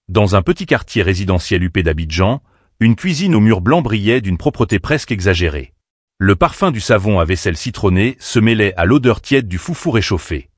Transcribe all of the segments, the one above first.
Dans un petit quartier résidentiel huppé d'Abidjan, une cuisine aux murs blancs brillait d'une propreté presque exagérée. Le parfum du savon à vaisselle citronnée se mêlait à l'odeur tiède du foufou réchauffé.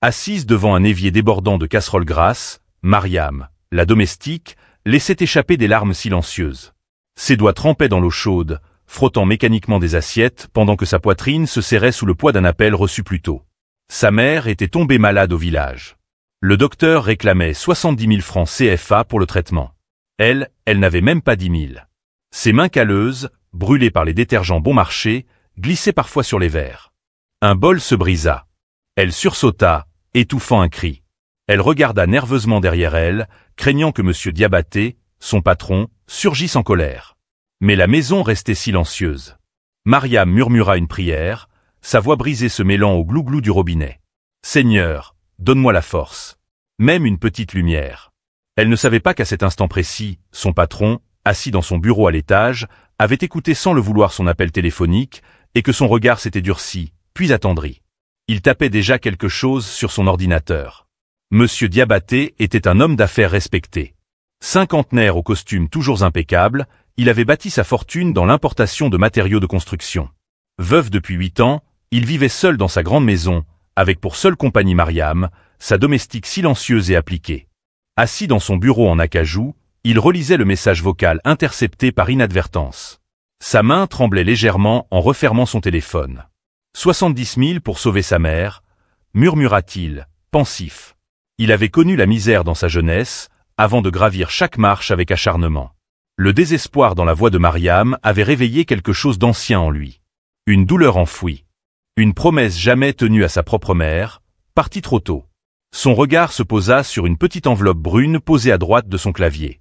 Assise devant un évier débordant de casseroles grasses, Mariam, la domestique, laissait échapper des larmes silencieuses. Ses doigts trempaient dans l'eau chaude, frottant mécaniquement des assiettes pendant que sa poitrine se serrait sous le poids d'un appel reçu plus tôt. Sa mère était tombée malade au village. Le docteur réclamait 70 000 francs CFA pour le traitement. Elle n'avait même pas 10 000. Ses mains calleuses, brûlées par les détergents bon marché, glissaient parfois sur les verres. Un bol se brisa. Elle sursauta, étouffant un cri. Elle regarda nerveusement derrière elle, craignant que M. Diabaté, son patron, surgisse en colère. Mais la maison restait silencieuse. Mariam murmura une prière, sa voix brisée se mêlant au glouglou du robinet. « Seigneur, donne-moi la force. Même une petite lumière. » Elle ne savait pas qu'à cet instant précis, son patron, assis dans son bureau à l'étage, avait écouté sans le vouloir son appel téléphonique et que son regard s'était durci, puis attendri. Il tapait déjà quelque chose sur son ordinateur. Monsieur Diabaté était un homme d'affaires respecté. Cinquantenaire au costume toujours impeccable, il avait bâti sa fortune dans l'importation de matériaux de construction. Veuf depuis 8 ans, il vivait seul dans sa grande maison, avec pour seule compagnie Mariam, sa domestique silencieuse et appliquée. Assis dans son bureau en acajou, il relisait le message vocal intercepté par inadvertance. Sa main tremblait légèrement en refermant son téléphone. 70 000 pour sauver sa mère, murmura-t-il, pensif. Il avait connu la misère dans sa jeunesse, avant de gravir chaque marche avec acharnement. Le désespoir dans la voix de Mariam avait réveillé quelque chose d'ancien en lui. Une douleur enfouie. Une promesse jamais tenue à sa propre mère, partie trop tôt. Son regard se posa sur une petite enveloppe brune posée à droite de son clavier.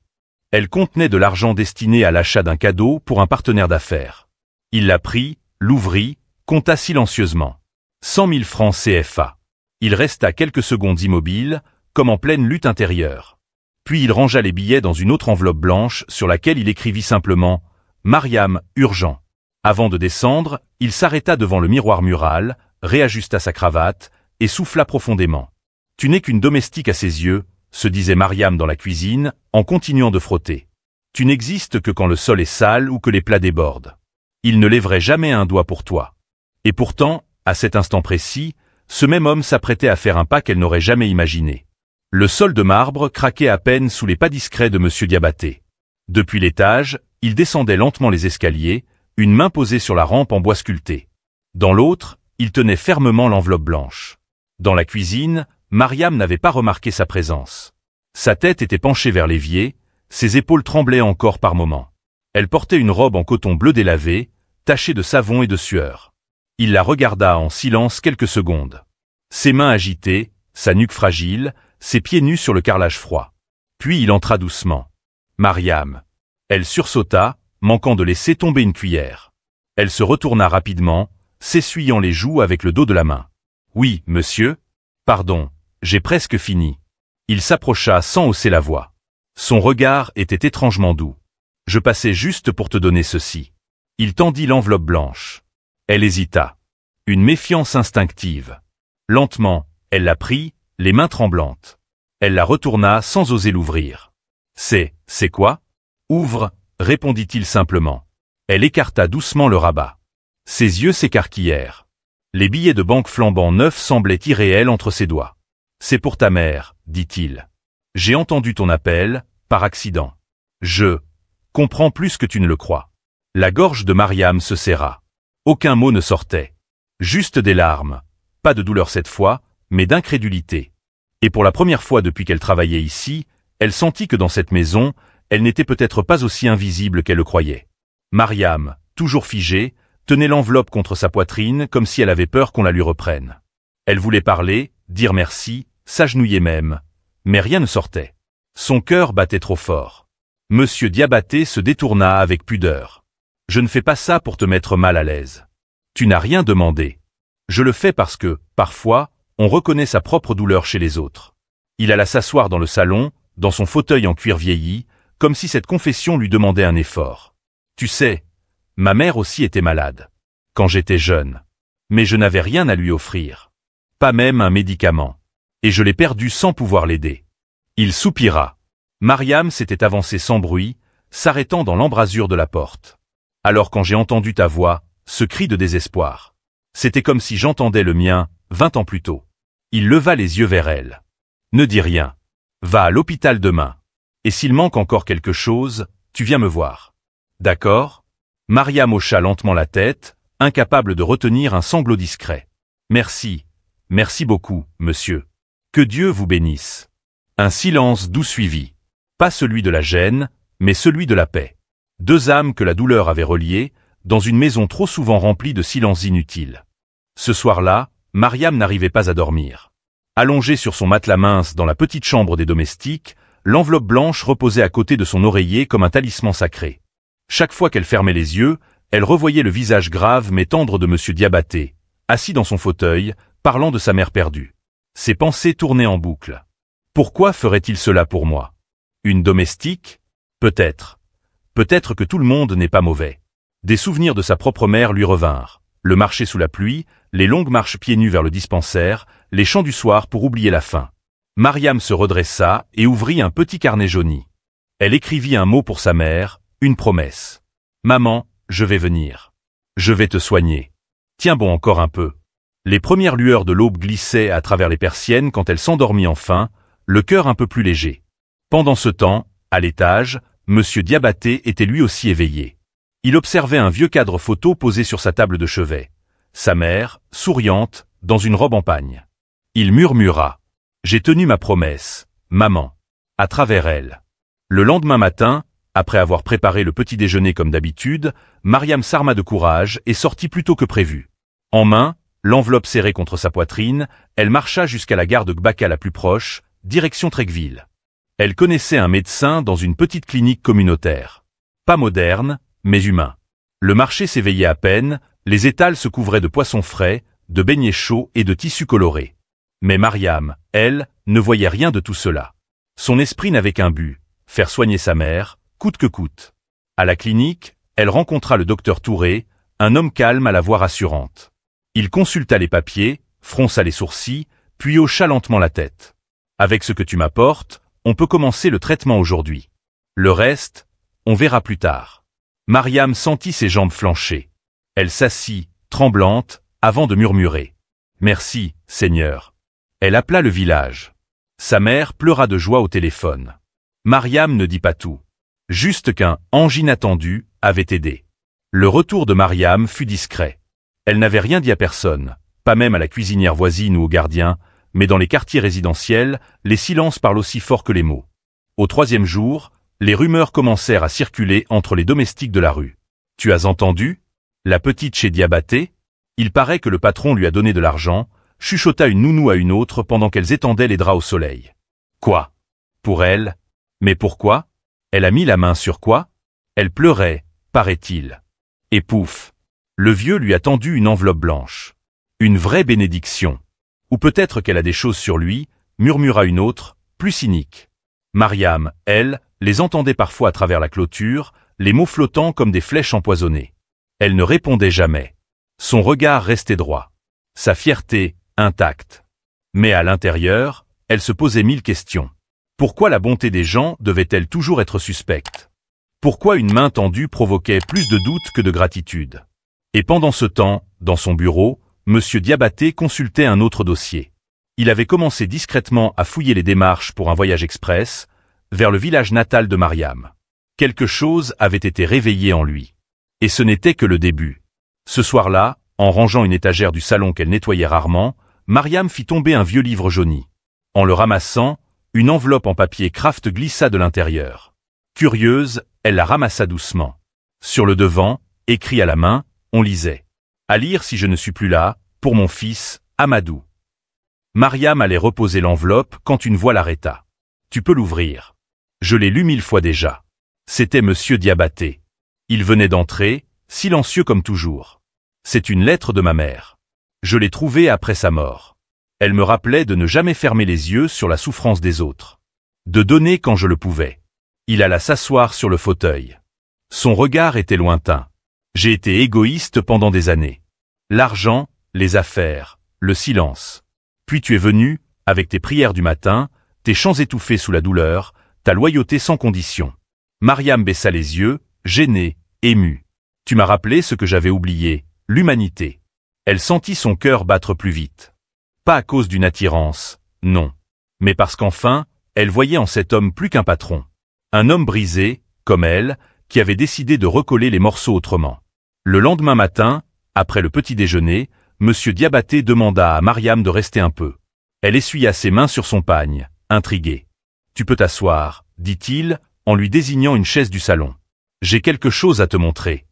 Elle contenait de l'argent destiné à l'achat d'un cadeau pour un partenaire d'affaires. Il la prit, l'ouvrit, compta silencieusement. 100 000 francs CFA. Il resta quelques secondes immobile, comme en pleine lutte intérieure. Puis il rangea les billets dans une autre enveloppe blanche sur laquelle il écrivit simplement « Mariam, urgent ». Avant de descendre, il s'arrêta devant le miroir mural, réajusta sa cravate et souffla profondément. « Tu n'es qu'une domestique à ses yeux », se disait Mariam dans la cuisine, en continuant de frotter. « Tu n'existes que quand le sol est sale ou que les plats débordent. Il ne lèverait jamais un doigt pour toi. » Et pourtant, à cet instant précis, ce même homme s'apprêtait à faire un pas qu'elle n'aurait jamais imaginé. Le sol de marbre craquait à peine sous les pas discrets de M. Diabaté. Depuis l'étage, il descendait lentement les escaliers, une main posée sur la rampe en bois sculpté. Dans l'autre, il tenait fermement l'enveloppe blanche. Dans la cuisine, Mariam n'avait pas remarqué sa présence. Sa tête était penchée vers l'évier, ses épaules tremblaient encore par moments. Elle portait une robe en coton bleu délavé, tachée de savon et de sueur. Il la regarda en silence quelques secondes. Ses mains agitées, sa nuque fragile, ses pieds nus sur le carrelage froid. Puis il entra doucement. Mariam. Elle sursauta, manquant de laisser tomber une cuillère. Elle se retourna rapidement, s'essuyant les joues avec le dos de la main. « Oui, monsieur. Pardon, j'ai presque fini. » Il s'approcha sans hausser la voix. Son regard était étrangement doux. « Je passais juste pour te donner ceci. » Il tendit l'enveloppe blanche. Elle hésita. Une méfiance instinctive. Lentement, elle la prit, les mains tremblantes. Elle la retourna sans oser l'ouvrir. « C'est quoi ?»« Ouvre », répondit-il simplement. Elle écarta doucement le rabat. Ses yeux s'écarquillèrent. Les billets de banque flambant neufs semblaient irréels entre ses doigts. « C'est pour ta mère, » dit-il. « J'ai entendu ton appel, par accident. Je comprends plus que tu ne le crois. » La gorge de Mariam se serra. Aucun mot ne sortait. Juste des larmes. Pas de douleur cette fois, mais d'incrédulité. Et pour la première fois depuis qu'elle travaillait ici, elle sentit que dans cette maison, elle n'était peut-être pas aussi invisible qu'elle le croyait. Mariam, toujours figée, tenait l'enveloppe contre sa poitrine comme si elle avait peur qu'on la lui reprenne. Elle voulait parler, dire merci, s'agenouiller même, mais rien ne sortait. Son cœur battait trop fort. Monsieur Diabaté se détourna avec pudeur. « Je ne fais pas ça pour te mettre mal à l'aise. Tu n'as rien demandé. Je le fais parce que, parfois, on reconnaît sa propre douleur chez les autres. » Il alla s'asseoir dans le salon, dans son fauteuil en cuir vieilli, comme si cette confession lui demandait un effort. « Tu sais, ma mère aussi était malade, quand j'étais jeune. Mais je n'avais rien à lui offrir. Pas même un médicament. Et je l'ai perdue sans pouvoir l'aider. » Il soupira. Mariam s'était avancée sans bruit, s'arrêtant dans l'embrasure de la porte. Alors quand j'ai entendu ta voix, ce cri de désespoir. C'était comme si j'entendais le mien, 20 ans plus tôt. Il leva les yeux vers elle. Ne dis rien. Va à l'hôpital demain. Et s'il manque encore quelque chose, tu viens me voir. D'accord? Mariam hocha lentement la tête, incapable de retenir un sanglot discret. Merci. Merci beaucoup, monsieur. Que Dieu vous bénisse. Un silence doux suivit. Pas celui de la gêne, mais celui de la paix. Deux âmes que la douleur avait reliées, dans une maison trop souvent remplie de silences inutiles. Ce soir-là, Mariam n'arrivait pas à dormir. Allongée sur son matelas mince dans la petite chambre des domestiques, l'enveloppe blanche reposait à côté de son oreiller comme un talisman sacré. Chaque fois qu'elle fermait les yeux, elle revoyait le visage grave mais tendre de Monsieur Diabaté, assis dans son fauteuil, parlant de sa mère perdue. Ses pensées tournaient en boucle. Pourquoi ferait-il cela pour moi? Une domestique? Peut-être. Peut-être que tout le monde n'est pas mauvais. Des souvenirs de sa propre mère lui revinrent. Le marché sous la pluie, les longues marches pieds nus vers le dispensaire, les chants du soir pour oublier la faim. Mariam se redressa et ouvrit un petit carnet jauni. Elle écrivit un mot pour sa mère, une promesse. « Maman, je vais venir. Je vais te soigner. Tiens bon encore un peu. » Les premières lueurs de l'aube glissaient à travers les persiennes quand elle s'endormit enfin, le cœur un peu plus léger. Pendant ce temps, à l'étage, Monsieur Diabaté était lui aussi éveillé. Il observait un vieux cadre photo posé sur sa table de chevet. Sa mère, souriante, dans une robe en pagne. Il murmura. « J'ai tenu ma promesse, maman. » À travers elle. Le lendemain matin, après avoir préparé le petit déjeuner comme d'habitude, Mariam s'arma de courage et sortit plus tôt que prévu. En main, l'enveloppe serrée contre sa poitrine, elle marcha jusqu'à la gare de Gbaka la plus proche, direction Trecqueville. Elle connaissait un médecin dans une petite clinique communautaire. Pas moderne, mais humain. Le marché s'éveillait à peine, les étals se couvraient de poissons frais, de beignets chauds et de tissus colorés. Mais Mariam, elle, ne voyait rien de tout cela. Son esprit n'avait qu'un but, faire soigner sa mère, coûte que coûte. À la clinique, elle rencontra le docteur Touré, un homme calme à la voix rassurante. Il consulta les papiers, fronça les sourcils, puis hocha lentement la tête. « Avec ce que tu m'apportes, on peut commencer le traitement aujourd'hui. Le reste, on verra plus tard. » Mariam sentit ses jambes flancher. Elle s'assit, tremblante, avant de murmurer. « Merci, Seigneur. » Elle appela le village. Sa mère pleura de joie au téléphone. Mariam ne dit pas tout. Juste qu'un « ange inattendu » avait aidé. Le retour de Mariam fut discret. Elle n'avait rien dit à personne, pas même à la cuisinière voisine ou au gardien, mais dans les quartiers résidentiels, les silences parlent aussi fort que les mots. Au troisième jour, les rumeurs commencèrent à circuler entre les domestiques de la rue. « Tu as entendu? La petite chez Diabaté? Il paraît que le patron lui a donné de l'argent, » chuchota une nounou à une autre pendant qu'elles étendaient les draps au soleil. « Quoi? Pour elle? Mais pourquoi? Elle a mis la main sur quoi? Elle pleurait, paraît-il. Et pouf! Le vieux lui a tendu une enveloppe blanche. Une vraie bénédiction. Ou peut-être qu'elle a des choses sur lui, murmura une autre, plus cynique. Mariam, elle, les entendait parfois à travers la clôture, les mots flottant comme des flèches empoisonnées. Elle ne répondait jamais. Son regard restait droit. Sa fierté, intacte. Mais à l'intérieur, elle se posait 1000 questions. Pourquoi la bonté des gens devait-elle toujours être suspecte? Pourquoi une main tendue provoquait plus de doutes que de gratitude? Et pendant ce temps, dans son bureau, Monsieur Diabaté consultait un autre dossier. Il avait commencé discrètement à fouiller les démarches pour un voyage express, vers le village natal de Mariam. Quelque chose avait été réveillé en lui. Et ce n'était que le début. Ce soir-là, en rangeant une étagère du salon qu'elle nettoyait rarement, Mariam fit tomber un vieux livre jauni. En le ramassant, une enveloppe en papier Kraft glissa de l'intérieur. Curieuse, elle la ramassa doucement. Sur le devant, écrit à la main, on lisait « À lire si je ne suis plus là, pour mon fils, Amadou ». Mariam allait reposer l'enveloppe quand une voix l'arrêta. « Tu peux l'ouvrir. Je l'ai lu 1000 fois déjà. » C'était Monsieur Diabaté. Il venait d'entrer, silencieux comme toujours. « C'est une lettre de ma mère. Je l'ai trouvée après sa mort. Elle me rappelait de ne jamais fermer les yeux sur la souffrance des autres. De donner quand je le pouvais. » Il alla s'asseoir sur le fauteuil. Son regard était lointain. « J'ai été égoïste pendant des années. L'argent, les affaires, le silence. Puis tu es venu, avec tes prières du matin, tes chants étouffés sous la douleur, ta loyauté sans condition. Mariam baissa les yeux, gênée, émue. Tu m'as rappelé ce que j'avais oublié, l'humanité. Elle sentit son cœur battre plus vite. Pas à cause d'une attirance, non. Mais parce qu'enfin, elle voyait en cet homme plus qu'un patron. Un homme brisé, comme elle, qui avait décidé de recoller les morceaux autrement. Le lendemain matin, après le petit déjeuner, Monsieur Diabaté demanda à Mariam de rester un peu. Elle essuya ses mains sur son pagne, intriguée. « Tu peux t'asseoir, dit-il, en lui désignant une chaise du salon. J'ai quelque chose à te montrer. »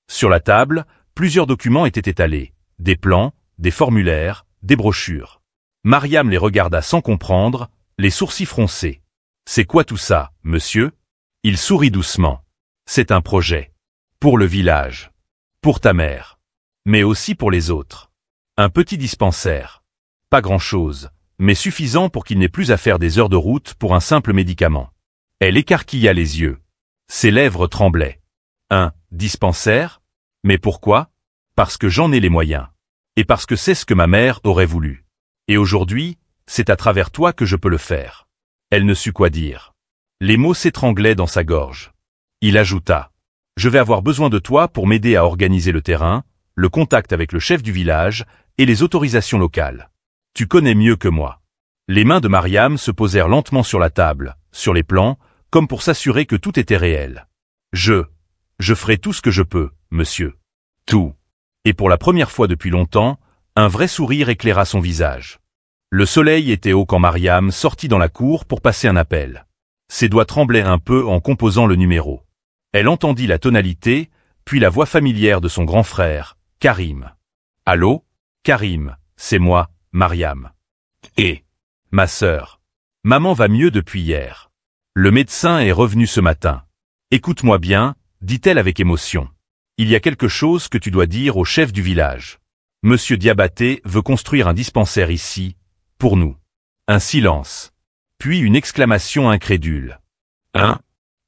Sur la table, plusieurs documents étaient étalés, des plans, des formulaires, des brochures. Mariam les regarda sans comprendre, les sourcils froncés. « C'est quoi tout ça, monsieur ?» Il sourit doucement. « C'est un projet. Pour le village. Pour ta mère. Mais aussi pour les autres. Un petit dispensaire. Pas grand-chose, mais suffisant pour qu'il n'ait plus à faire des heures de route pour un simple médicament. » Elle écarquilla les yeux. Ses lèvres tremblaient. « Un dispensaire ? Mais pourquoi ? Parce que j'en ai les moyens. Et parce que c'est ce que ma mère aurait voulu. Et aujourd'hui, c'est à travers toi que je peux le faire. » Elle ne sut quoi dire. Les mots s'étranglaient dans sa gorge. Il ajouta. « Je vais avoir besoin de toi pour m'aider à organiser le terrain, le contact avec le chef du village et les autorisations locales. Tu connais mieux que moi. » Les mains de Mariam se posèrent lentement sur la table, sur les plans, comme pour s'assurer que tout était réel. « Je ferai tout ce que je peux, monsieur. Tout. » Et pour la première fois depuis longtemps, un vrai sourire éclaira son visage. Le soleil était haut quand Mariam sortit dans la cour pour passer un appel. Ses doigts tremblaient un peu en composant le numéro. Elle entendit la tonalité, puis la voix familière de son grand frère, Karim. « Allô ? Karim, c'est moi, Mariam. »« Et ma sœur. Maman va mieux depuis hier. Le médecin est revenu ce matin. Écoute-moi bien, dit-elle avec émotion. Il y a quelque chose que tu dois dire au chef du village. Monsieur Diabaté veut construire un dispensaire ici, pour nous. » Un silence. Puis une exclamation incrédule. « Hein ?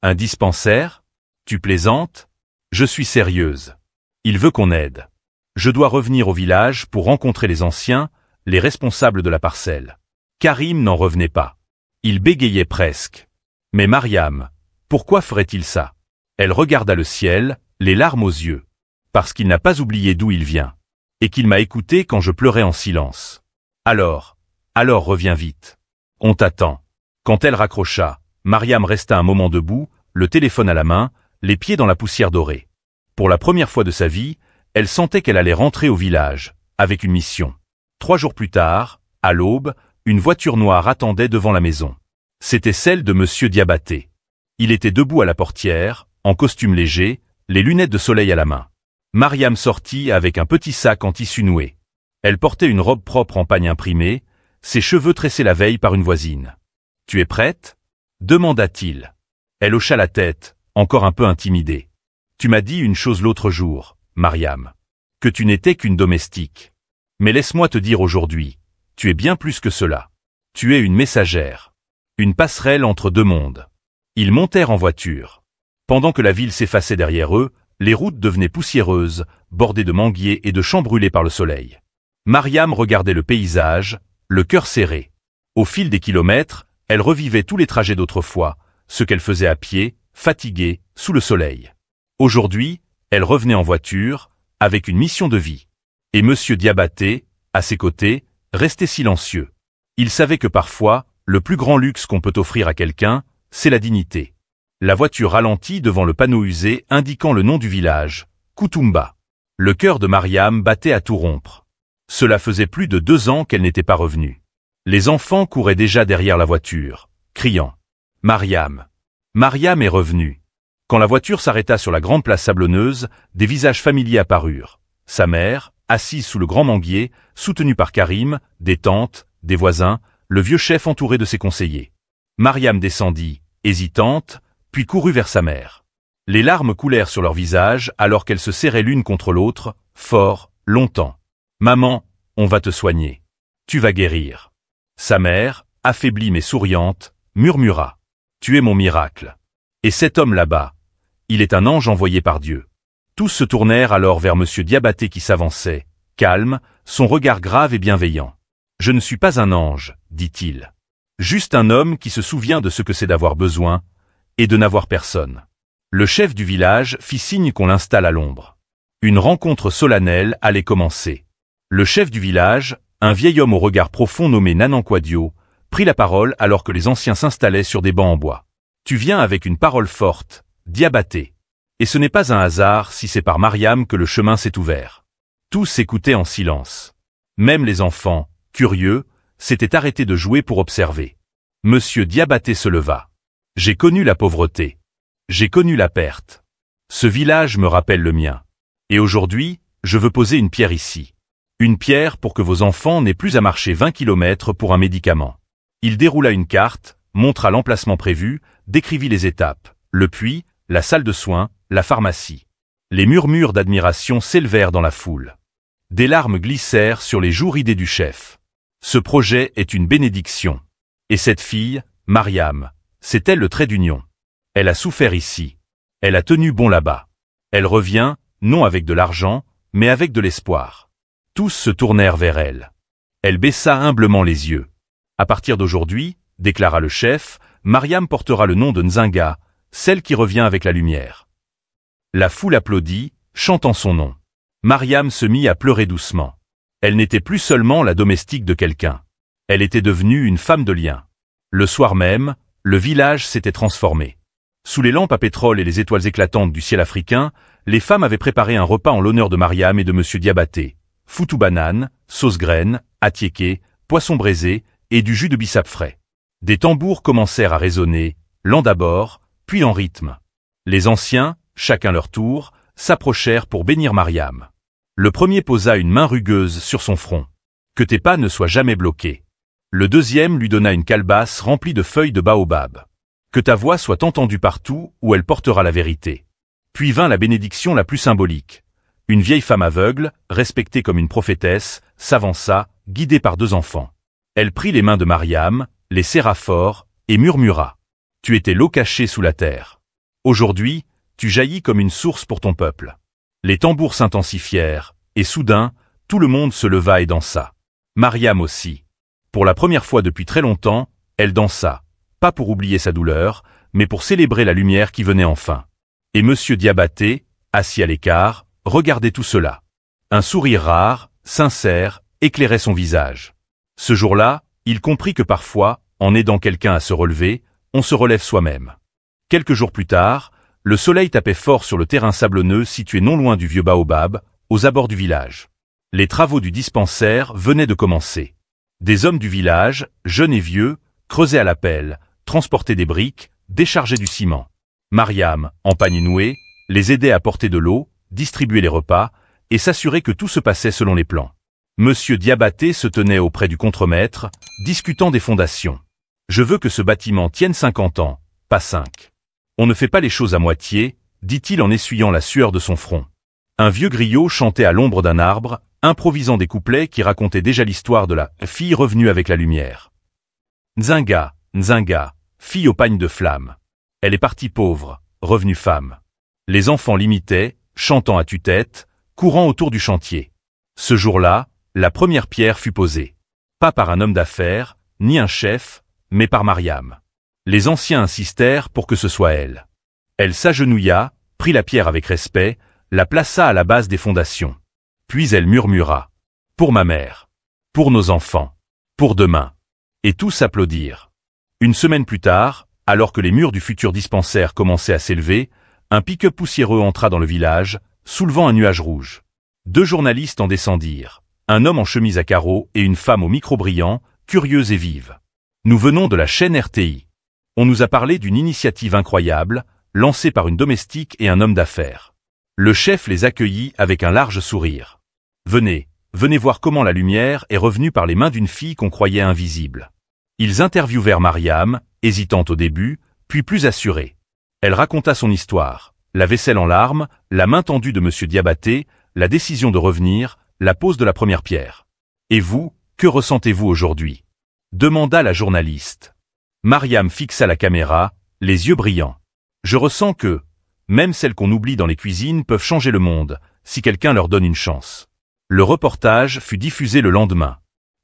Un dispensaire ? Tu plaisantes ? Je suis sérieuse. Il veut qu'on aide. Je dois revenir au village pour rencontrer les anciens, les responsables de la parcelle. » Karim n'en revenait pas. Il bégayait presque. « Mais Mariam, pourquoi ferait-il ça ? » Elle regarda le ciel, les larmes aux yeux. « Parce qu'il n'a pas oublié d'où il vient. Et qu'il m'a écouté quand je pleurais en silence. Alors reviens vite. On t'attend. » Quand elle raccrocha, Mariam resta un moment debout, le téléphone à la main, les pieds dans la poussière dorée. Pour la première fois de sa vie, elle sentait qu'elle allait rentrer au village, avec une mission. 3 jours plus tard, à l'aube, une voiture noire attendait devant la maison. C'était celle de Monsieur Diabaté. Il était debout à la portière, en costume léger, les lunettes de soleil à la main. Mariam sortit avec un petit sac en tissu noué. Elle portait une robe propre en pagne imprimée, ses cheveux tressés la veille par une voisine. « Tu es prête ? » demanda-t-il. Elle hocha la tête, encore un peu intimidée. « Tu m'as dit une chose l'autre jour, Mariam, que tu n'étais qu'une domestique. Mais laisse-moi te dire aujourd'hui, tu es bien plus que cela. Tu es une messagère, une passerelle entre deux mondes. » Ils montèrent en voiture. Pendant que la ville s'effaçait derrière eux, les routes devenaient poussiéreuses, bordées de manguiers et de champs brûlés par le soleil. Mariam regardait le paysage, le cœur serré. Au fil des kilomètres, elle revivait tous les trajets d'autrefois, ce qu'elle faisait à pied, fatiguée, sous le soleil. Aujourd'hui, elle revenait en voiture, avec une mission de vie. Et Monsieur Diabaté, à ses côtés, restait silencieux. Il savait que parfois, le plus grand luxe qu'on peut offrir à quelqu'un, c'est la dignité. La voiture ralentit devant le panneau usé indiquant le nom du village, Koutoumba. Le cœur de Mariam battait à tout rompre. Cela faisait plus de 2 ans qu'elle n'était pas revenue. Les enfants couraient déjà derrière la voiture, criant « Mariam ! Mariam est revenue !» Quand la voiture s'arrêta sur la grande place sablonneuse, des visages familiers apparurent. Sa mère, assise sous le grand manguier, soutenue par Karim, des tantes, des voisins, le vieux chef entouré de ses conseillers. Mariam descendit, hésitante, puis courut vers sa mère. Les larmes coulèrent sur leur visage alors qu'elles se serraient l'une contre l'autre, fort, longtemps. « Maman, on va te soigner. Tu vas guérir. » Sa mère, affaiblie mais souriante, murmura. « Tu es mon miracle. Et cet homme là-bas, il est un ange envoyé par Dieu. » Tous se tournèrent alors vers Monsieur Diabaté qui s'avançait, calme, son regard grave et bienveillant. « Je ne suis pas un ange, dit-il. Juste un homme qui se souvient de ce que c'est d'avoir besoin, et de n'avoir personne. Le chef du village fit signe qu'on l'installe à l'ombre. Une rencontre solennelle allait commencer. Le chef du village, un vieil homme au regard profond nommé Nanan-Quadio, prit la parole alors que les anciens s'installaient sur des bancs en bois. « Tu viens avec une parole forte, Diabaté. Et ce n'est pas un hasard si c'est par Mariam que le chemin s'est ouvert. » Tous écoutaient en silence. Même les enfants, curieux, s'étaient arrêtés de jouer pour observer. Monsieur Diabaté se leva. « J'ai connu la pauvreté. J'ai connu la perte. Ce village me rappelle le mien. Et aujourd'hui, je veux poser une pierre ici. Une pierre pour que vos enfants n'aient plus à marcher 20 kilomètres pour un médicament. » Il déroula une carte, montra l'emplacement prévu, décrivit les étapes, le puits, la salle de soins, la pharmacie. Les murmures d'admiration s'élevèrent dans la foule. Des larmes glissèrent sur les joues ridées du chef. Ce projet est une bénédiction. Et cette fille, Mariam, c'est elle le trait d'union. Elle a souffert ici. Elle a tenu bon là-bas. Elle revient, non avec de l'argent, mais avec de l'espoir. Tous se tournèrent vers elle. Elle baissa humblement les yeux. À partir d'aujourd'hui, déclara le chef, Mariam portera le nom de Nzinga, celle qui revient avec la lumière. La foule applaudit, chantant son nom. Mariam se mit à pleurer doucement. Elle n'était plus seulement la domestique de quelqu'un. Elle était devenue une femme de lien. Le soir même, le village s'était transformé. Sous les lampes à pétrole et les étoiles éclatantes du ciel africain, les femmes avaient préparé un repas en l'honneur de Mariam et de Monsieur Diabaté. Foutou banane, sauce graine, atiéké, poisson braisé et du jus de bissap frais. Des tambours commencèrent à résonner, lents d'abord, puis en rythme. Les anciens, chacun leur tour, s'approchèrent pour bénir Mariam. Le premier posa une main rugueuse sur son front. Que tes pas ne soient jamais bloqués. Le deuxième lui donna une calebasse remplie de feuilles de baobab. Que ta voix soit entendue partout où elle portera la vérité. Puis vint la bénédiction la plus symbolique. Une vieille femme aveugle, respectée comme une prophétesse, s'avança, guidée par deux enfants. Elle prit les mains de Mariam, les serra fort, et murmura. Tu étais l'eau cachée sous la terre. Aujourd'hui, tu jaillis comme une source pour ton peuple. Les tambours s'intensifièrent, et soudain, tout le monde se leva et dansa. Mariam aussi. Pour la première fois depuis très longtemps, elle dansa, pas pour oublier sa douleur, mais pour célébrer la lumière qui venait enfin. Et Monsieur Diabaté, assis à l'écart, regardait tout cela. Un sourire rare, sincère, éclairait son visage. Ce jour-là, il comprit que parfois, en aidant quelqu'un à se relever, on se relève soi-même. Quelques jours plus tard, le soleil tapait fort sur le terrain sablonneux situé non loin du vieux baobab, aux abords du village. Les travaux du dispensaire venaient de commencer. Des hommes du village, jeunes et vieux, creusaient à la pelle, transportaient des briques, déchargeaient du ciment. Mariam, en panier noué, les aidait à porter de l'eau, distribuer les repas, et s'assurer que tout se passait selon les plans. Monsieur Diabaté se tenait auprès du contremaître, discutant des fondations. « Je veux que ce bâtiment tienne 50 ans, pas 5. On ne fait pas les choses à moitié, dit-il en essuyant la sueur de son front. Un vieux griot chantait à l'ombre d'un arbre, improvisant des couplets qui racontaient déjà l'histoire de la fille revenue avec la lumière. Nzinga, Nzinga, fille au pagne de flamme. Elle est partie pauvre, revenue femme. Les enfants l'imitaient, chantant à tue-tête, courant autour du chantier. Ce jour-là, la première pierre fut posée. Pas par un homme d'affaires, ni un chef, mais par Mariam. Les anciens insistèrent pour que ce soit elle. Elle s'agenouilla, prit la pierre avec respect, la plaça à la base des fondations. Puis elle murmura. « Pour ma mère. Pour nos enfants. Pour demain. » Et tous applaudirent. Une semaine plus tard, alors que les murs du futur dispensaire commençaient à s'élever, un pick-up poussiéreux entra dans le village, soulevant un nuage rouge. 2 journalistes en descendirent. Un homme en chemise à carreaux et une femme au micro brillant, curieuse et vive. « Nous venons de la chaîne RTI. On nous a parlé d'une initiative incroyable, lancée par une domestique et un homme d'affaires. » Le chef les accueillit avec un large sourire. « Venez, venez voir comment la lumière est revenue par les mains d'une fille qu'on croyait invisible. » Ils interviewèrent Mariam, hésitante au début, puis plus assurée. Elle raconta son histoire, la vaisselle en larmes, la main tendue de Monsieur Diabaté, la décision de revenir, la pose de la première pierre. « Et vous, que ressentez-vous aujourd'hui » demanda la journaliste. Mariam fixa la caméra, les yeux brillants. « Je ressens que, même celles qu'on oublie dans les cuisines peuvent changer le monde, si quelqu'un leur donne une chance. » Le reportage fut diffusé le lendemain.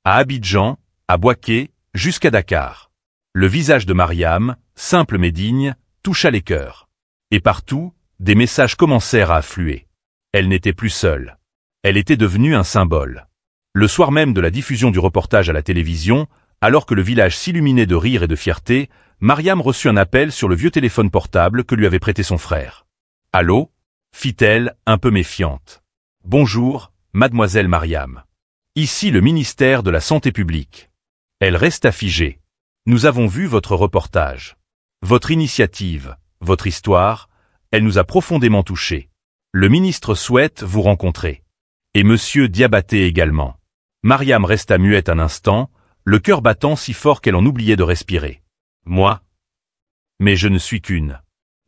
À Abidjan, à Bouaké, jusqu'à Dakar. Le visage de Mariam, simple mais digne, toucha les cœurs. Et partout, des messages commencèrent à affluer. Elle n'était plus seule. Elle était devenue un symbole. Le soir même de la diffusion du reportage à la télévision, alors que le village s'illuminait de rire et de fierté, Mariam reçut un appel sur le vieux téléphone portable que lui avait prêté son frère. « Allô » fit-elle, un peu méfiante. « Bonjour, mademoiselle Mariam. Ici le ministère de la Santé publique. » Elle resta figée. « Nous avons vu votre reportage. Votre initiative, votre histoire, elle nous a profondément touchés. Le ministre souhaite vous rencontrer. Et monsieur Diabaté également. » Mariam resta muette un instant, le cœur battant si fort qu'elle en oubliait de respirer. « Moi ? Mais je ne suis qu'une.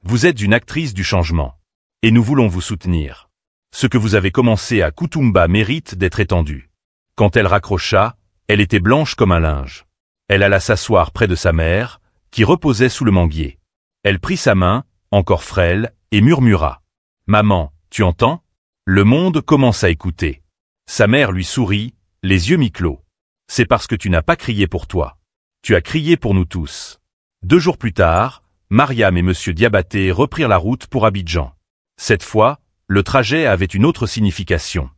Vous êtes une actrice du changement. Et nous voulons vous soutenir. Ce que vous avez commencé à Koutoumba mérite d'être étendu. » Quand elle raccrocha, elle était blanche comme un linge. Elle alla s'asseoir près de sa mère, qui reposait sous le manguier. Elle prit sa main, encore frêle, et murmura. « Maman, tu entends ? Le monde commence à écouter. » Sa mère lui sourit, les yeux mi-clos. « C'est parce que tu n'as pas crié pour toi. Tu as crié pour nous tous. » 2 jours plus tard, Mariam et monsieur Diabaté reprirent la route pour Abidjan. Cette fois, le trajet avait une autre signification.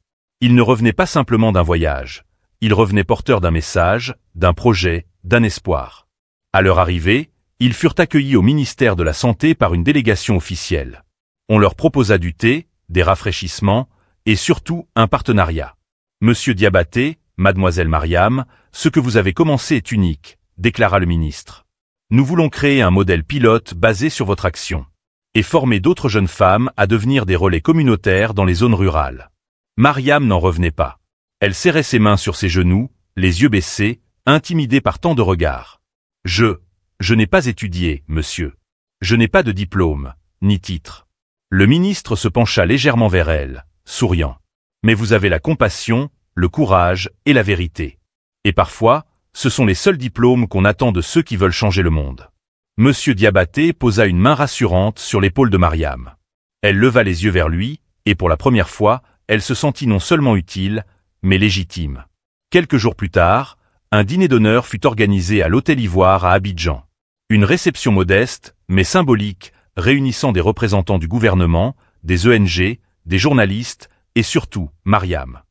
Ils ne revenaient pas simplement d'un voyage. Ils revenaient porteurs d'un message, d'un projet, d'un espoir. À leur arrivée, ils furent accueillis au ministère de la Santé par une délégation officielle. On leur proposa du thé, des rafraîchissements, et surtout un partenariat. « Monsieur Diabaté, mademoiselle Mariam, ce que vous avez commencé est unique, » déclara le ministre. « Nous voulons créer un modèle pilote basé sur votre action, et former d'autres jeunes femmes à devenir des relais communautaires dans les zones rurales. » Mariam n'en revenait pas. Elle serrait ses mains sur ses genoux, les yeux baissés, intimidée par tant de regards. « Je n'ai pas étudié, monsieur. Je n'ai pas de diplôme, ni titre. » Le ministre se pencha légèrement vers elle, souriant. « Mais vous avez la compassion, le courage et la vérité. Et parfois, ce sont les seuls diplômes qu'on attend de ceux qui veulent changer le monde. » Monsieur Diabaté posa une main rassurante sur l'épaule de Mariam. Elle leva les yeux vers lui, et pour la première fois, elle se sentit non seulement utile, mais légitime. Quelques jours plus tard, un dîner d'honneur fut organisé à l'Hôtel Ivoire à Abidjan. Une réception modeste, mais symbolique, réunissant des représentants du gouvernement, des ONG, des journalistes, et surtout Mariam.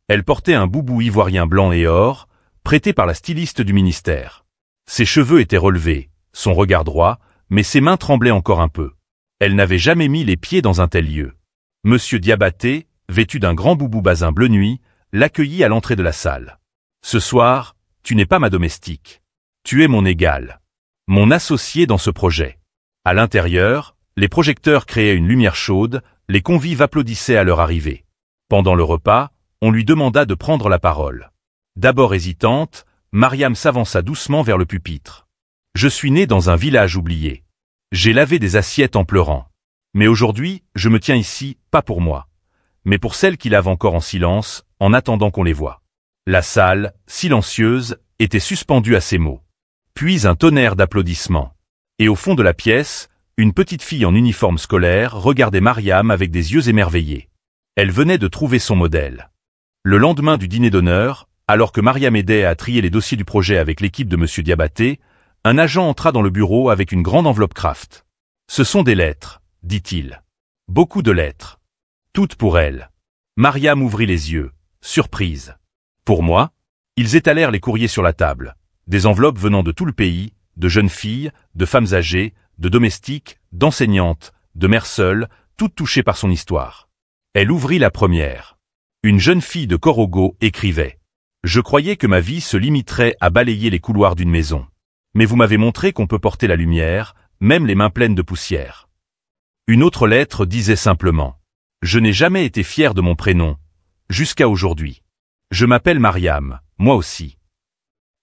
Elle portait un boubou ivoirien blanc et or, prêté par la styliste du ministère. Ses cheveux étaient relevés, son regard droit, mais ses mains tremblaient encore un peu. Elle n'avait jamais mis les pieds dans un tel lieu. Monsieur Diabaté, vêtu d'un grand boubou basin bleu nuit, l'accueillit à l'entrée de la salle. « Ce soir, tu n'es pas ma domestique. Tu es mon égale, mon associé dans ce projet. » À l'intérieur, les projecteurs créaient une lumière chaude, les convives applaudissaient à leur arrivée. Pendant le repas, on lui demanda de prendre la parole. D'abord hésitante, Mariam s'avança doucement vers le pupitre. « Je suis née dans un village oublié. J'ai lavé des assiettes en pleurant. Mais aujourd'hui, je me tiens ici, pas pour moi, mais pour celles qui lavent encore en silence, en attendant qu'on les voie. » La salle, silencieuse, était suspendue à ces mots. Puis un tonnerre d'applaudissements. Et au fond de la pièce, une petite fille en uniforme scolaire regardait Mariam avec des yeux émerveillés. Elle venait de trouver son modèle. Le lendemain du dîner d'honneur, alors que Mariam aidait à trier les dossiers du projet avec l'équipe de monsieur Diabaté, un agent entra dans le bureau avec une grande enveloppe Kraft. « Ce sont des lettres, » dit-il. « Beaucoup de lettres. Toutes pour elle. » Mariam ouvrit les yeux, surprise. « Pour moi ?» Ils étalèrent les courriers sur la table. Des enveloppes venant de tout le pays, de jeunes filles, de femmes âgées, de domestiques, d'enseignantes, de mères seules, toutes touchées par son histoire. Elle ouvrit la première. Une jeune fille de Korogo écrivait « Je croyais que ma vie se limiterait à balayer les couloirs d'une maison. Mais vous m'avez montré qu'on peut porter la lumière, même les mains pleines de poussière. » Une autre lettre disait simplement « Je n'ai jamais été fière de mon prénom, jusqu'à aujourd'hui. Je m'appelle Mariam, moi aussi. »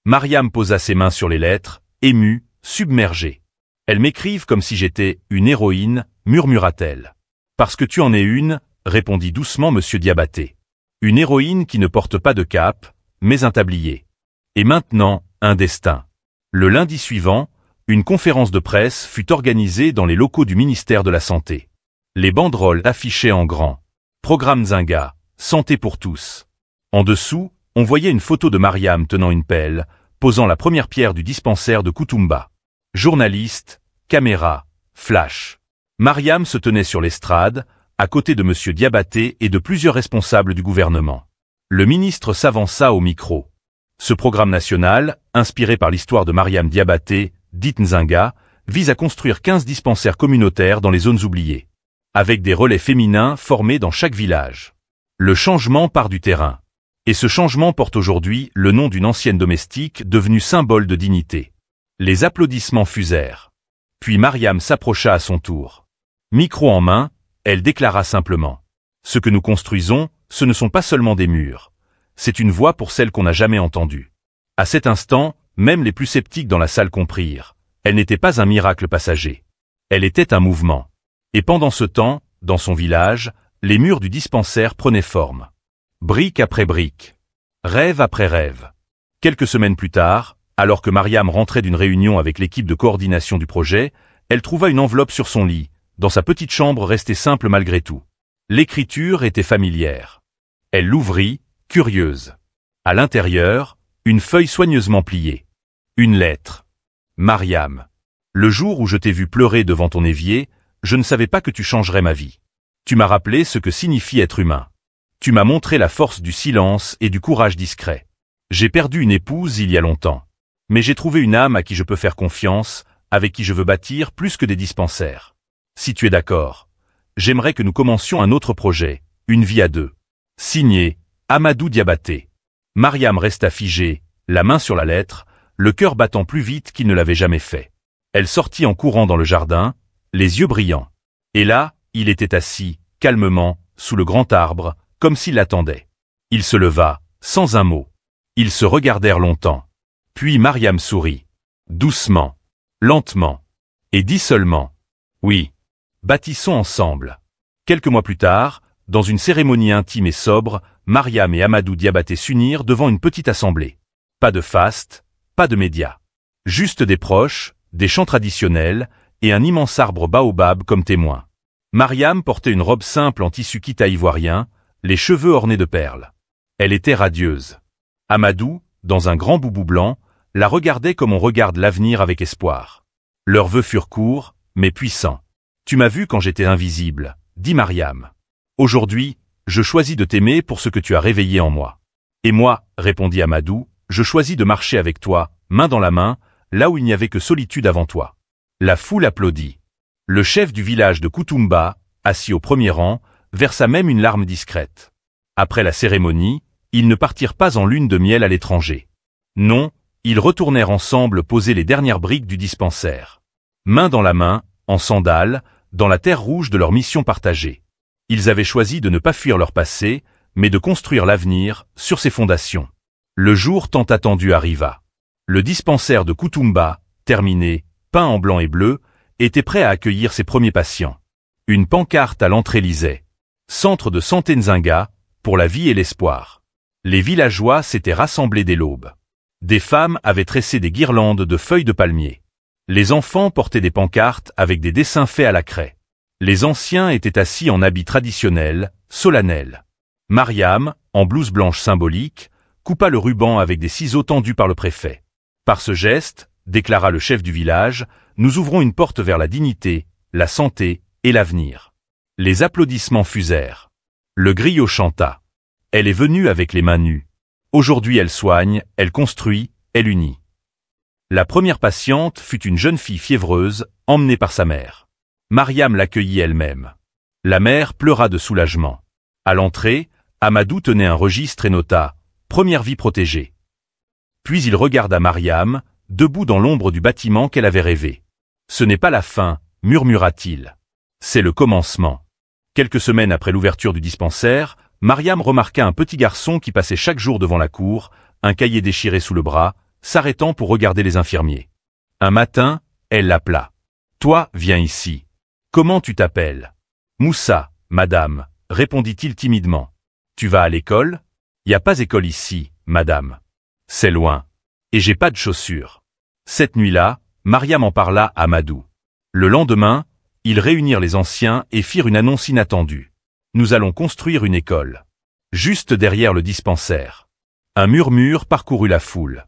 Mariam posa ses mains sur les lettres, émue, submergée. « Elles m'écrivent comme si j'étais une héroïne, murmura-t-elle. »« Parce que tu en es une, » répondit doucement monsieur Diabaté. « Une héroïne qui ne porte pas de cape, mais un tablier. Et maintenant, un destin. » Le lundi suivant, une conférence de presse fut organisée dans les locaux du ministère de la Santé. Les banderoles affichaient en grand « Programme Zinga, santé pour tous ». En dessous, on voyait une photo de Mariam tenant une pelle, posant la première pierre du dispensaire de Koutoumba. Journalistes, caméras, flash. Mariam se tenait sur l'estrade, à côté de M. Diabaté et de plusieurs responsables du gouvernement. Le ministre s'avança au micro. Ce programme national, inspiré par l'histoire de Mariam Diabaté, dite Nzinga, vise à construire 15 dispensaires communautaires dans les zones oubliées, avec des relais féminins formés dans chaque village. Le changement part du terrain. Et ce changement porte aujourd'hui le nom d'une ancienne domestique devenue symbole de dignité. Les applaudissements fusèrent. Puis Mariam s'approcha à son tour. Micro en main, elle déclara simplement. Ce que nous construisons, ce ne sont pas seulement des murs. C'est une voix pour celle qu'on n'a jamais entendue. À cet instant, même les plus sceptiques dans la salle comprirent. Elle n'était pas un miracle passager. Elle était un mouvement. Et pendant ce temps, dans son village, les murs du dispensaire prenaient forme. Brique après brique. Rêve après rêve. Quelques semaines plus tard, alors que Mariam rentrait d'une réunion avec l'équipe de coordination du projet, elle trouva une enveloppe sur son lit, dans sa petite chambre restée simple malgré tout. L'écriture était familière. Elle l'ouvrit, curieuse. À l'intérieur, une feuille soigneusement pliée. Une lettre. Mariam. Le jour où je t'ai vu pleurer devant ton évier, je ne savais pas que tu changerais ma vie. Tu m'as rappelé ce que signifie être humain. Tu m'as montré la force du silence et du courage discret. J'ai perdu une épouse il y a longtemps. Mais j'ai trouvé une âme à qui je peux faire confiance, avec qui je veux bâtir plus que des dispensaires. Si tu es d'accord, j'aimerais que nous commencions un autre projet, une vie à deux. Signé, Amadou Diabaté. Mariam resta figée, la main sur la lettre, le cœur battant plus vite qu'il ne l'avait jamais fait. Elle sortit en courant dans le jardin, les yeux brillants. Et là, il était assis, calmement, sous le grand arbre, comme s'il l'attendait. Il se leva, sans un mot. Ils se regardèrent longtemps. Puis Mariam sourit. Doucement, lentement, et dit seulement « Oui, bâtissons ensemble ». Quelques mois plus tard, dans une cérémonie intime et sobre, Mariam et Amadou Diabaté s'unirent devant une petite assemblée. Pas de faste, pas de médias. Juste des proches, des chants traditionnels, et un immense arbre baobab comme témoin. Mariam portait une robe simple en tissu kita ivoirien, les cheveux ornés de perles. Elle était radieuse. Amadou, dans un grand boubou blanc, la regardait comme on regarde l'avenir avec espoir. Leurs vœux furent courts, mais puissants. « Tu m'as vu quand j'étais invisible », dit Mariam. « Aujourd'hui, je choisis de t'aimer pour ce que tu as réveillé en moi. » « Et moi, répondit Amadou, je choisis de marcher avec toi, main dans la main, là où il n'y avait que solitude avant toi. » La foule applaudit. Le chef du village de Koutoumba, assis au premier rang, versa même une larme discrète. Après la cérémonie, ils ne partirent pas en lune de miel à l'étranger. Non, ils retournèrent ensemble poser les dernières briques du dispensaire. Main dans la main, en sandales, dans la terre rouge de leur mission partagée. Ils avaient choisi de ne pas fuir leur passé, mais de construire l'avenir sur ses fondations. Le jour tant attendu arriva. Le dispensaire de Koutoumba, terminé, peint en blanc et bleu, était prêt à accueillir ses premiers patients. Une pancarte à l'entrée lisait « Centre de santé Nzinga, pour la vie et l'espoir ». Les villageois s'étaient rassemblés dès l'aube. Des femmes avaient tressé des guirlandes de feuilles de palmier. Les enfants portaient des pancartes avec des dessins faits à la craie. Les anciens étaient assis en habits traditionnels, solennels. Mariam, en blouse blanche symbolique, coupa le ruban avec des ciseaux tendus par le préfet. Par ce geste, déclara le chef du village, nous ouvrons une porte vers la dignité, la santé et l'avenir. Les applaudissements fusèrent. Le griot chanta. Elle est venue avec les mains nues. Aujourd'hui elle soigne, elle construit, elle unit. La première patiente fut une jeune fille fiévreuse, emmenée par sa mère. Mariam l'accueillit elle-même. La mère pleura de soulagement. À l'entrée, Amadou tenait un registre et nota « Première vie protégée ». Puis il regarda Mariam, debout dans l'ombre du bâtiment qu'elle avait rêvé. « Ce n'est pas la fin », murmura-t-il. « C'est le commencement ». Quelques semaines après l'ouverture du dispensaire, Mariam remarqua un petit garçon qui passait chaque jour devant la cour, un cahier déchiré sous le bras, s'arrêtant pour regarder les infirmiers. Un matin, elle l'appela. « Toi, viens ici. Comment tu t'appelles ?»« Moussa, madame, » répondit-il timidement. « Tu vas à l'école ? » ?»« Y a pas école ici, madame. C'est loin. Et j'ai pas de chaussures. » Cette nuit-là, Mariam en parla à Amadou. Le lendemain, ils réunirent les anciens et firent une annonce inattendue. « Nous allons construire une école. » Juste derrière le dispensaire. Un murmure parcourut la foule.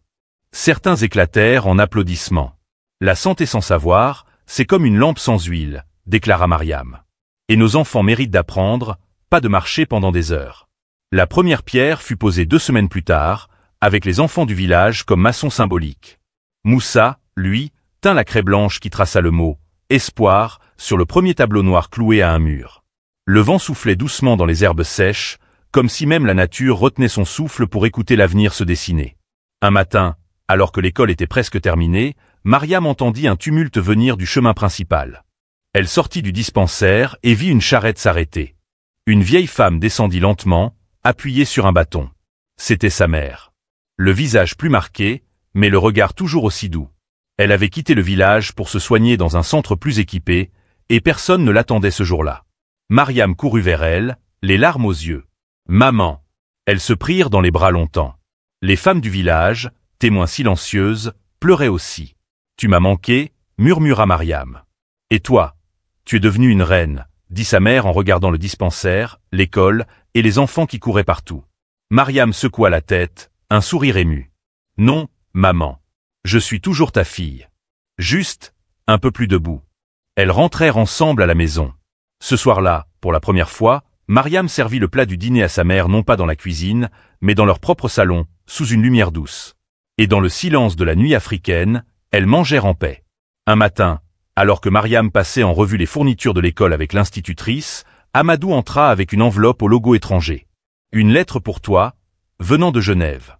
Certains éclatèrent en applaudissements. La santé sans savoir, c'est comme une lampe sans huile, déclara Mariam. Et nos enfants méritent d'apprendre, pas de marcher pendant des heures. La première pierre fut posée 2 semaines plus tard, avec les enfants du village comme maçon symbolique. Moussa, lui, tint la craie blanche qui traça le mot « Espoir » sur le premier tableau noir cloué à un mur. Le vent soufflait doucement dans les herbes sèches, comme si même la nature retenait son souffle pour écouter l'avenir se dessiner. Un matin, alors que l'école était presque terminée, Mariam entendit un tumulte venir du chemin principal. Elle sortit du dispensaire et vit une charrette s'arrêter. Une vieille femme descendit lentement, appuyée sur un bâton. C'était sa mère. Le visage plus marqué, mais le regard toujours aussi doux. Elle avait quitté le village pour se soigner dans un centre plus équipé, et personne ne l'attendait ce jour-là. Mariam courut vers elle, les larmes aux yeux. « Maman !» Elles se prirent dans les bras longtemps. Les femmes du village, témoins silencieuses, pleuraient aussi. « Tu m'as manqué » murmura Mariam. « Et toi ? Tu es devenue une reine » dit sa mère en regardant le dispensaire, l'école et les enfants qui couraient partout. Mariam secoua la tête, un sourire ému. « Non, maman. Je suis toujours ta fille. Juste, un peu plus debout. » Elles rentrèrent ensemble à la maison. Ce soir-là, pour la première fois, Mariam servit le plat du dîner à sa mère non pas dans la cuisine, mais dans leur propre salon, sous une lumière douce. Et dans le silence de la nuit africaine, elles mangèrent en paix. Un matin, alors que Mariam passait en revue les fournitures de l'école avec l'institutrice, Amadou entra avec une enveloppe au logo étranger. « Une lettre pour toi, venant de Genève. »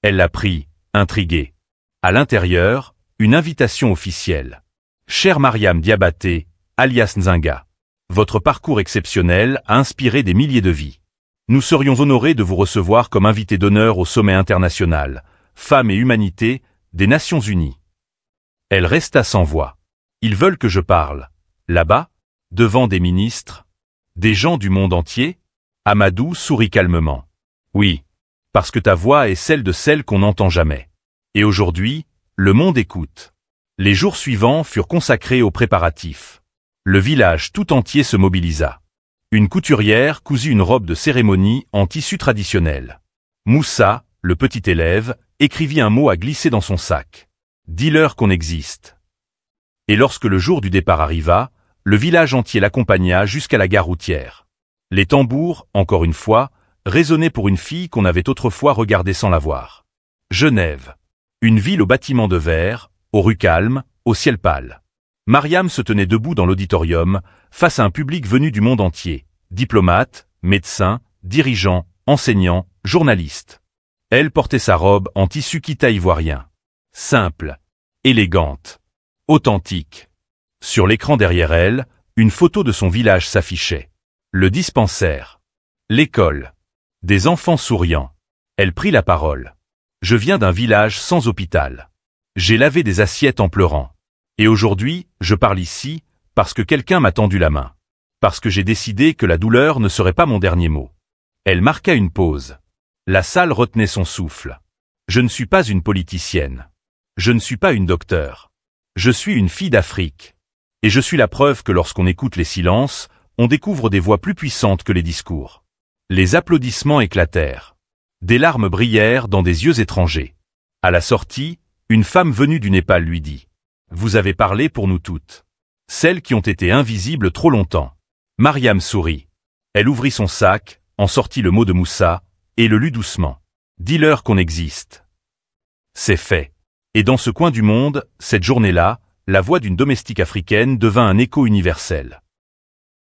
Elle la prit, intriguée. À l'intérieur, une invitation officielle. « Chère Mariam Diabaté, alias Nzinga. Votre parcours exceptionnel a inspiré des milliers de vies. Nous serions honorés de vous recevoir comme invité d'honneur au sommet international, Femmes et Humanité, des Nations Unies. » Elle resta sans voix. Ils veulent que je parle. Là-bas, devant des ministres, des gens du monde entier? Amadou sourit calmement. Oui, parce que ta voix est celle de celle qu'on n'entend jamais. Et aujourd'hui, le monde écoute. Les jours suivants furent consacrés aux préparatifs. Le village tout entier se mobilisa. Une couturière cousit une robe de cérémonie en tissu traditionnel. Moussa, le petit élève, écrivit un mot à glisser dans son sac. « Dis-leur qu'on existe. » Et lorsque le jour du départ arriva, le village entier l'accompagna jusqu'à la gare routière. Les tambours, encore une fois, résonnaient pour une fille qu'on avait autrefois regardée sans la voir. Genève. Une ville aux bâtiments de verre, aux rues calmes, au ciel pâle. Mariam se tenait debout dans l'auditorium, face à un public venu du monde entier, diplomates, médecins, dirigeants, enseignants, journalistes. Elle portait sa robe en tissu kita ivoirien. Simple, élégante, authentique. Sur l'écran derrière elle, une photo de son village s'affichait. Le dispensaire. L'école. Des enfants souriants. Elle prit la parole. Je viens d'un village sans hôpital. J'ai lavé des assiettes en pleurant. Et aujourd'hui, je parle ici, parce que quelqu'un m'a tendu la main. Parce que j'ai décidé que la douleur ne serait pas mon dernier mot. Elle marqua une pause. La salle retenait son souffle. Je ne suis pas une politicienne. Je ne suis pas une docteure. Je suis une fille d'Afrique. Et je suis la preuve que lorsqu'on écoute les silences, on découvre des voix plus puissantes que les discours. Les applaudissements éclatèrent. Des larmes brillèrent dans des yeux étrangers. À la sortie, une femme venue du Népal lui dit « Vous avez parlé pour nous toutes. Celles qui ont été invisibles trop longtemps. » Mariam sourit. Elle ouvrit son sac, en sortit le mot de Moussa, et le lut doucement. « Dis-leur qu'on existe. » C'est fait. Et dans ce coin du monde, cette journée-là, la voix d'une domestique africaine devint un écho universel.